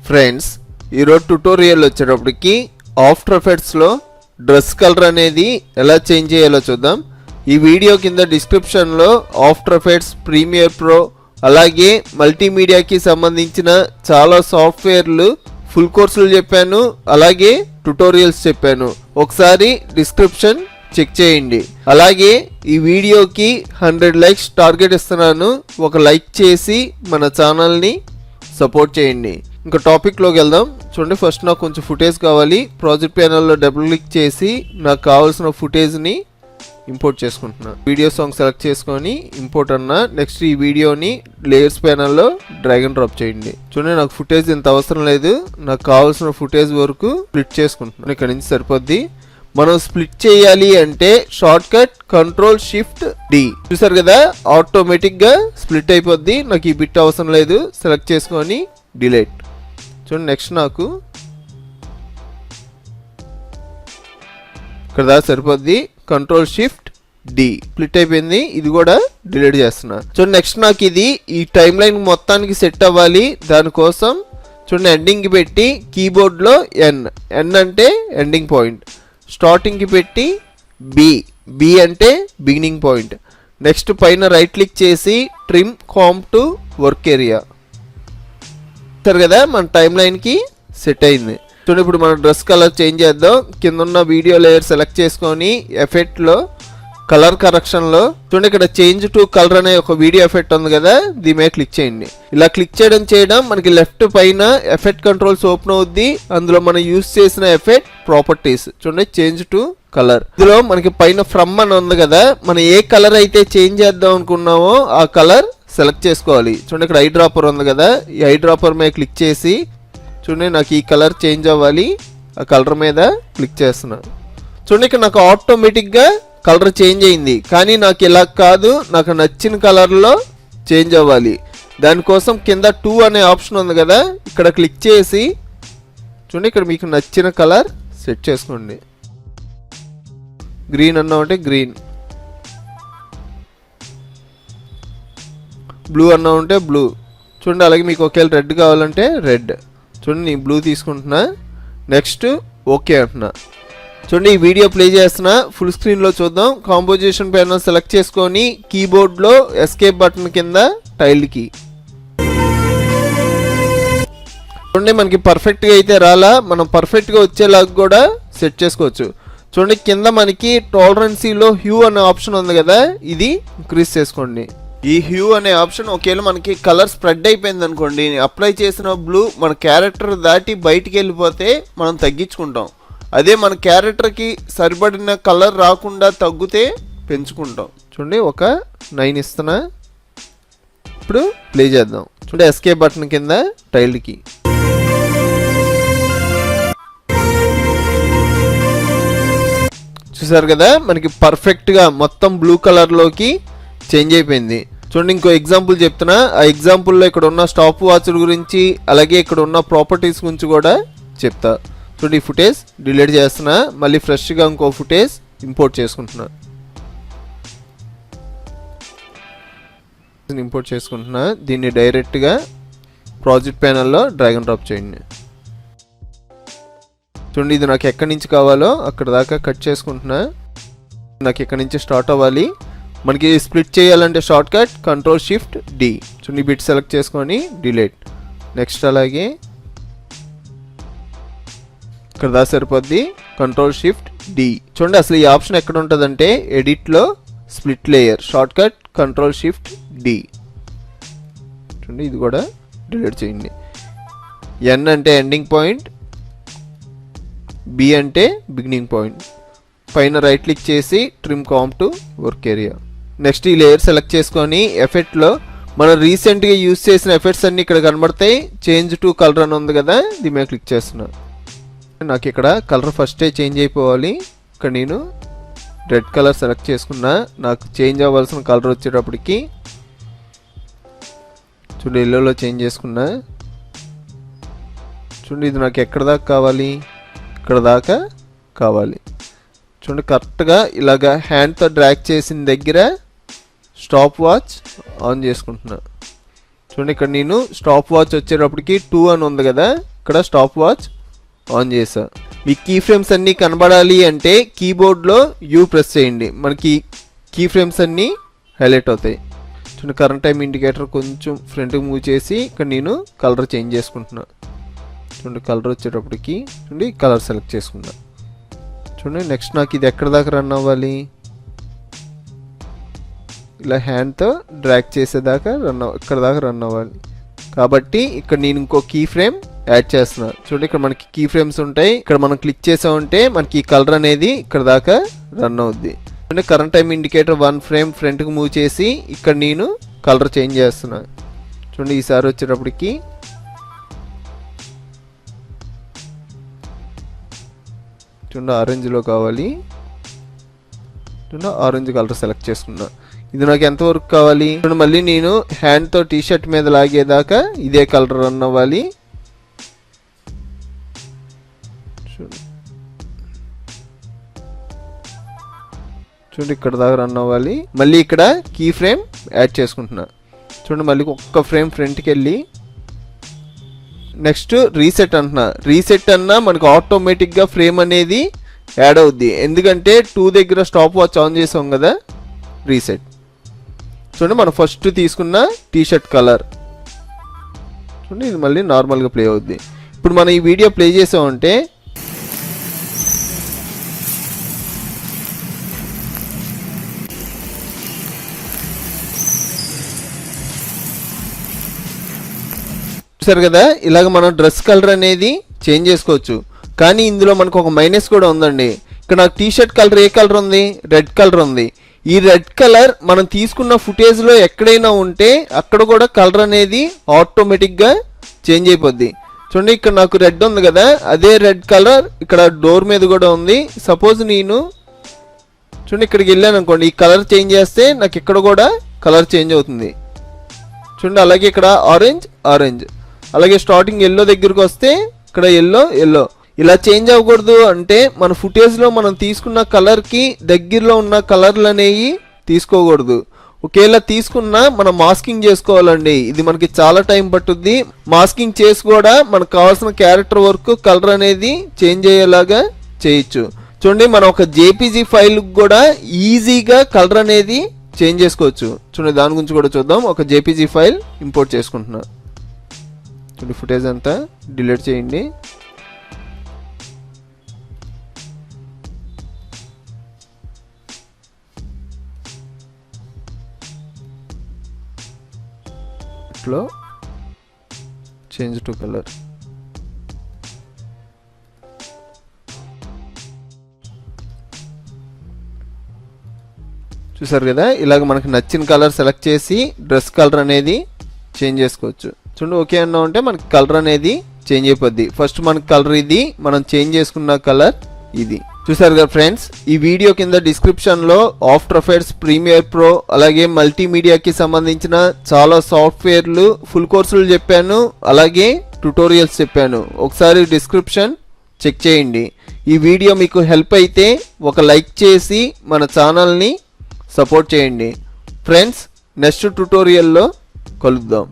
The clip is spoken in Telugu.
ఫ్రెండ్స్, ఈరోజు ట్యుటోరియల్ వచ్చేటప్పటికి ఆఫ్టర్ ఎఫెక్ట్స్లో డ్రెస్ కలర్ అనేది ఎలా చేంజ్ చేయాలో చూద్దాం. ఈ వీడియో కింద డిస్క్రిప్షన్లో ఆఫ్టర్ ఎఫెక్ట్స్, ప్రీమియర్ ప్రో అలాగే మల్టీమీడియాకి సంబంధించిన చాలా సాఫ్ట్వేర్లు ఫుల్ కోర్సులు చెప్పాను, అలాగే ట్యుటోరియల్స్ చెప్పాను. ఒకసారి డిస్క్రిప్షన్ చెక్ చేయండి. అలాగే ఈ వీడియోకి 100 లైక్స్ టార్గెట్ ఇస్తున్నాను. ఒక లైక్ చేసి మన ఛానల్ని సపోర్ట్ చేయండి. ఇంకా టాపిక్లోకి వెళ్దాం. చూడండి, ఫస్ట్ నాకు కొంచెం ఫుటేజ్ కావాలి. ప్రాజెక్ట్ ప్యానల్లో డబుల్ క్లిక్ చేసి నాకు కావాల్సిన ఫుటేజ్ని ఇంపోర్ట్ చేసుకుంటున్నా. వీడియో సాంగ్ సెలెక్ట్ చేసుకొని ఇంపోర్ట్ అన్నా. నెక్స్ట్ ఈ వీడియోని లేయర్స్ ప్యానల్లో డ్రాగ్ అండ్ డ్రాప్ చేయండి. చూడండి, నాకు ఫుటేజ్ ఇంత అవసరం లేదు. నాకు కావాల్సిన ఫుటేజ్ వరకు స్ప్లిట్ చేసుకుంటున్నాను. ఇక్కడ నుంచి సరిపోద్ది. మనం స్ప్లిట్ చేయాలి అంటే షార్ట్ కట్ Ctrl+Shift+D. చూసారు కదా, ఆటోమేటిక్గా స్ప్లిట్ అయిపోద్ది. నాకు ఈ బిట్ అవసరం లేదు. సెలెక్ట్ చేసుకొని డిలీట్. చూడండి, నెక్స్ట్ నాకు ఇక్కడ దాకా సరిపోద్ది. Ctrl+Shift+D స్ప్లిట్ అయిపోయింది. ఇది కూడా డిలీట్ చేస్తున్నా. చూడండి, నెక్స్ట్ నాకు ఇది ఈ టైమ్ లైన్ మొత్తానికి సెట్ అవ్వాలి. దానికోసం చూడండి, ఎండింగ్కి పెట్టి కీబోర్డ్లో ఎన్ అంటే ఎండింగ్ పాయింట్, స్టార్టింగ్కి పెట్టి బి అంటే బిగినింగ్ పాయింట్. నెక్స్ట్ పైన రైట్ క్లిక్ చేసి trim comp to work area. సరే కదా, మన టైమ్ లైన్కి సెట్ అయింది. చూడండి, ఇప్పుడు మన డ్రెస్ కలర్ చేంజ్ చేద్దాం. కింద ఉన్న వీడియో లేయర్ సెలెక్ట్ చేసుకొని ఎఫెక్ట్లో కలర్ కరెక్షన్లో చూడండి, ఇక్కడ చేంజ్ టు కలర్ అనే ఒక వీడియో ఎఫెక్ట్ ఉంది కదా, దీని మీద క్లిక్ చేయండి. ఇలా క్లిక్ చేయడం మనకి లెఫ్ట్ పైన ఎఫెక్ట్ కంట్రోల్స్ ఓపెన్ అవుద్ది. అందులో మనం యూజ్ చేసిన ఎఫెక్ట్ ప్రాపర్టీస్ చూడండి, చేంజ్ టు కలర్. ఇందులో మనకి పైన ఫ్రమ్ అని ఉంది కదా, మనం ఏ కలర్ అయితే చేంజ్ చేద్దాం అనుకున్నామో ఆ కలర్ సెలెక్ట్ చేసుకోవాలి. చూడండి, ఇక్కడ ఐ డ్రాపర్ ఉంది కదా, ఈ ఐ డ్రాపర్ మీద క్లిక్ చేసి చూడండి, నాకు ఈ కలర్ చేంజ్ అవ్వాలి. ఆ కలర్ మీద క్లిక్ చేస్తున్నాను. చూడండి, ఇక్కడ నాకు ఆటోమేటిక్గా కలర్ చేంజ్ అయింది. కానీ నాకు ఇలా కాదు, నాకు నచ్చిన కలర్లో చేంజ్ అవ్వాలి. దానికోసం కింద 2 అనే ఆప్షన్ ఉంది కదా, ఇక్కడ క్లిక్ చేసి చూడండి, ఇక్కడ మీకు నచ్చిన కలర్ సెట్ చేసుకోండి. గ్రీన్ అన్నామంటే గ్రీన్, బ్లూ అన్నామంటే బ్లూ. చూడండి, అలాగే మీకు ఒకవేళ రెడ్ కావాలంటే రెడ్. చూడండి, నేను బ్లూ తీసుకుంటున్నా. నెక్స్ట్ ఓకే అంటున్నా. చూడండి, ఈ వీడియో ప్లే చేస్తున్నా. ఫుల్ స్క్రీన్లో చూద్దాం. కాంపోజిషన్ ప్యానల్ సెలెక్ట్ చేసుకొని కీబోర్డ్లో ఎస్కేప్ బటన్ కింద టైల్కి చూడండి, మనకి పర్ఫెక్ట్గా అయితే రాలా, మనం పర్ఫెక్ట్గా వచ్చేలాగా కూడా సెట్ చేసుకోవచ్చు. చూడండి, కింద మనకి టాలరెన్సీలో హ్యూ అనే ఆప్షన్ ఉంది కదా, ఇది ఇంక్రీజ్ చేసుకోండి. ఈ హ్యూ అనే ఆప్షన్ ఒకవేళ మనకి కలర్ స్ప్రెడ్ అయిపోయింది అనుకోండి, అప్లై చేసిన బ్లూ మన క్యారెక్టర్ దాటి బయటికి వెళ్ళిపోతే మనం తగ్గించుకుంటాం. అదే మన క్యారెక్టర్కి సరిపడిన కలర్ రాకుండా తగ్గితే పెంచుకుంటాం. చూడండి, ఒక 9 ఇస్తున్నా. ఇప్పుడు ప్లే చేద్దాం. చూడండి, ఎస్కేప్ బటన్ కింద టైల్కి చూసారు కదా, మనకి పర్ఫెక్ట్గా మొత్తం బ్లూ కలర్లోకి చేంజ్ అయిపోయింది. చూడండి, ఇంకో ఎగ్జాంపుల్ చెప్తున్నా. ఆ ఎగ్జాంపుల్లో ఇక్కడ ఉన్న స్టాప్ వాచ్ గురించి అలాగే ఇక్కడ ఉన్న ప్రాపర్టీస్ గురించి కూడా చెప్తా. చూడండి, ఈ ఫుటేజ్ డిలీట్ చేస్తున్నా. మళ్ళీ ఫ్రెష్గా ఇంకో ఫుటేజ్ ఇంపోర్ట్ చేసుకుంటున్నా. దీన్ని డైరెక్ట్గా ప్రాజెక్ట్ ప్యానల్లో డ్రాగ్ అండ్ డ్రాప్ చేయండి. చూడండి, ఇది నాకు ఎక్కడి నుంచి కావాలో అక్కడ దాకా కట్ చేసుకుంటున్నా. నాకు ఎక్కడి నుంచి స్టార్ట్ అవ్వాలి. మనకి స్ప్లిట్ చేయాలంటే షార్ట్ కట్ Ctrl+Shift+D. చూడండి, బిట్ సెలెక్ట్ చేసుకొని డిలీట్. నెక్స్ట్ అలాగే ఇక్కడ దా సరిపోద్ది. Ctrl+Shift+D. చూడండి, అసలు ఈ ఆప్షన్ ఎక్కడ ఉంటుందంటే ఎడిట్లో split layer, shortcut Ctrl+Shift+D. చూడండి, ఇది కూడా డిలీట్ చేయండి. ఎన్ అంటే ఎండింగ్ పాయింట్, బి అంటే బిగినింగ్ పాయింట్. పైన రైట్ క్లిక్ చేసి trim comp to work area. Next ఈ లేయర్ సెలెక్ట్ చేసుకొని ఎఫెక్ట్లో మనం రీసెంట్గా యూజ్ చేసిన ఎఫెక్ట్స్ అన్ని ఇక్కడ కనబడతాయి. చేంజ్ టు కలర్ అని ఉంది కదా, దీని మీద క్లిక్ చేస్తున్నా. నాకు ఇక్కడ కలర్ ఫస్టే చేంజ్ అయిపోవాలి. ఇక్కడ నేను రెడ్ కలర్ సెలెక్ట్ చేసుకున్నా. నాకు చేంజ్ అవ్వాల్సిన కలర్ వచ్చేటప్పటికి చూడండి, ఎల్లోలో చేంజ్ చేసుకున్నా. చూడండి, ఇది నాకు ఎక్కడ దాకా కావాలి, ఇక్కడ దాకా కావాలి. చూడండి, కరెక్ట్గా ఇలాగా హ్యాండ్తో డ్రాగ్ చేసిన దగ్గర స్టాప్ వాచ్ ఆన్ చేసుకుంటున్నా. చూడండి, ఇక్కడ నేను స్టాప్ వాచ్ వచ్చేటప్పటికి 2 అని ఉంది కదా, ఇక్కడ స్టాప్ వాచ్ ఆన్ చేసా. మీ కీ ఫ్రేమ్స్ అన్నీ కనబడాలి అంటే కీబోర్డ్లో యూ ప్రెస్ చేయండి, మనకి కీ ఫ్రేమ్స్ అన్నీ హైలైట్ అవుతాయి. చూడండి కరెంట్ టైం ఇండికేటర్ కొంచెం ఫ్రంట్కి మూవ్ చేసి ఇక్కడ నేను కలర్ చేంజ్ చేసుకుంటున్నా. చూడండి కలర్ వచ్చేటప్పటికి చూడండి కలర్ సెలెక్ట్ చేసుకున్నా. చూడండి నెక్స్ట్ నాకు ఇది ఎక్కడ దాకా రన్ అవ్వాలి, ఇలా హ్యాండ్తో డ్రాగ్ చేసేదాకా ఇక్కడ దాకా రన్ అవ్వాలి. కాబట్టి ఇక్కడ నేను ఇంకో కీ ఫ్రేమ్ యాడ్ చేస్తున్నా. చూడండి ఇక్కడ మనకి కీ ఫ్రేమ్స్ ఉంటాయి, ఇక్కడ మనం క్లిక్ చేసామంటే మనకి ఈ కలర్ అనేది ఇక్కడ దాకా రన్ అవుద్ది. చూడండి కరెంట్ టైం ఇండికేటర్ 1 ఫ్రేమ్ ఫ్రంట్కి మూవ్ చేసి ఇక్కడ నేను కలర్ చేంజ్ చేస్తున్నా. చూడండి ఈసారి వచ్చేటప్పటికి చూడండి ఆరెంజ్లో కావాలి. చూడండి ఆరెంజ్ కలర్ సెలెక్ట్ చేసుకున్నా. ఇది నాకు ఎంతవరకు కావాలి, చూడండి మళ్ళీ నేను హ్యాండ్తో టీషర్ట్ మీద లాగేదాకా ఇదే కలర్ రన్ అవ్వాలి. చూడండి ఇక్కడ దాకా రన్ అవ్వాలి. మళ్ళీ ఇక్కడ కీ ఫ్రేమ్ యాడ్ చేసుకుంటున్నా. చూడండి మళ్ళీ ఒక్క ఫ్రేమ్ ఫ్రంట్కి వెళ్ళి నెక్స్ట్ రీసెట్ అంటున్నా. రీసెట్ అన్నా మనకు ఆటోమేటిక్గా ఫ్రేమ్ అనేది యాడ్ అవుద్ది, ఎందుకంటే 2 దగ్గర స్టాప్ వాచ్ ఆన్ చేసాం కదా. రీసెట్ చూడండి మనం ఫస్ట్ తీసుకున్న టీషర్ట్ కలర్ చూడండి ఇది మళ్ళీ నార్మల్గా ప్లే అవుద్ది. ఇప్పుడు మనం ఈ వీడియో ప్లే చేసామంటే చూసారు కదా, ఇలాగ మనం డ్రెస్ కలర్ అనేది చేంజ్ చేసుకోవచ్చు. కానీ ఇందులో మనకు ఒక మైనస్ కూడా ఉందండి. ఇక్కడ నాకు టీషర్ట్ కలర్ ఏ కలర్ ఉంది, రెడ్ కలర్ ఉంది. ఈ రెడ్ కలర్ మనం తీసుకున్న ఫుటేజ్లో ఎక్కడైనా ఉంటే అక్కడ కూడా కలర్ అనేది ఆటోమేటిక్గా చేంజ్ అయిపోద్ది. చూడండి ఇక్కడ నాకు రెడ్ ఉంది కదా, అదే రెడ్ కలర్ ఇక్కడ డోర్ మీద కూడా ఉంది. సపోజ్ నేను చూడండి ఇక్కడికి వెళ్ళాను అనుకోండి, ఈ కలర్ చేంజ్ చేస్తే నాకు ఇక్కడ కూడా కలర్ చేంజ్ అవుతుంది. చూడండి అలాగే ఇక్కడ ఆరెంజ్, అలాగే స్టార్టింగ్ ఎల్లో దగ్గరకు వస్తే ఇక్కడ ఎల్లో. ఇలా చేంజ్ అవ్వకూడదు అంటే మన ఫుటేజ్లో మనం తీసుకున్న కలర్కి దగ్గరలో ఉన్న కలర్లు అనేవి తీసుకోకూడదు. ఒకేలా తీసుకున్నా మనం మాస్కింగ్ చేసుకోవాలండి. ఇది మనకి చాలా టైం పట్టుద్ది. మాస్కింగ్ చేసి కూడా మనకు కావాల్సిన క్యారెక్టర్ వర్క్ కలర్ అనేది చేంజ్ అయ్యేలాగా చేయొచ్చు. చూడండి మనం ఒక జేపీజీ ఫైల్ కూడా ఈజీగా కలర్ అనేది చేంజ్ చేసుకోవచ్చు. చూడండి దాని గురించి కూడా చూద్దాం. ఒక జేపీజీ ఫైల్ ఇంపోర్ట్ చేసుకుంటున్నా. చూడండి ఫుటేజ్ అంతా డిలీట్ చేయండి. లో చేంజ్ టు కలర్ చూసారు కదా, ఇలాగ మనకు నచ్చిన కలర్ సెలెక్ట్ చేసి డ్రెస్ కలర్ అనేది చేంజ్ చేసుకోవచ్చు. చూడండి ఓకే అన్నా ఉంటే మనకి కలర్ అనేది చేంజ్ అయిపోద్ది. ఫస్ట్ మనకి కలర్ ఇది, మనం చేంజ్ చేసుకున్న కలర్ ఇది. చూసారు కదా ఫ్రెండ్స్, ఈ వీడియో కింద డిస్క్రిప్షన్లో ఆఫ్టర్ ఎఫెక్ట్స్, ప్రీమియర్ ప్రో అలాగే మల్టీమీడియాకి సంబంధించిన చాలా సాఫ్ట్వేర్లు ఫుల్ కోర్సులు చెప్పాను, అలాగే ట్యుటోరియల్స్ చెప్పాను. ఒకసారి డిస్క్రిప్షన్ చెక్ చేయండి. ఈ వీడియో మీకు హెల్ప్ అయితే ఒక లైక్ చేసి మన ఛానల్ని సపోర్ట్ చేయండి. ఫ్రెండ్స్ నెక్స్ట్ ట్యుటోరియల్లో కలుద్దాం.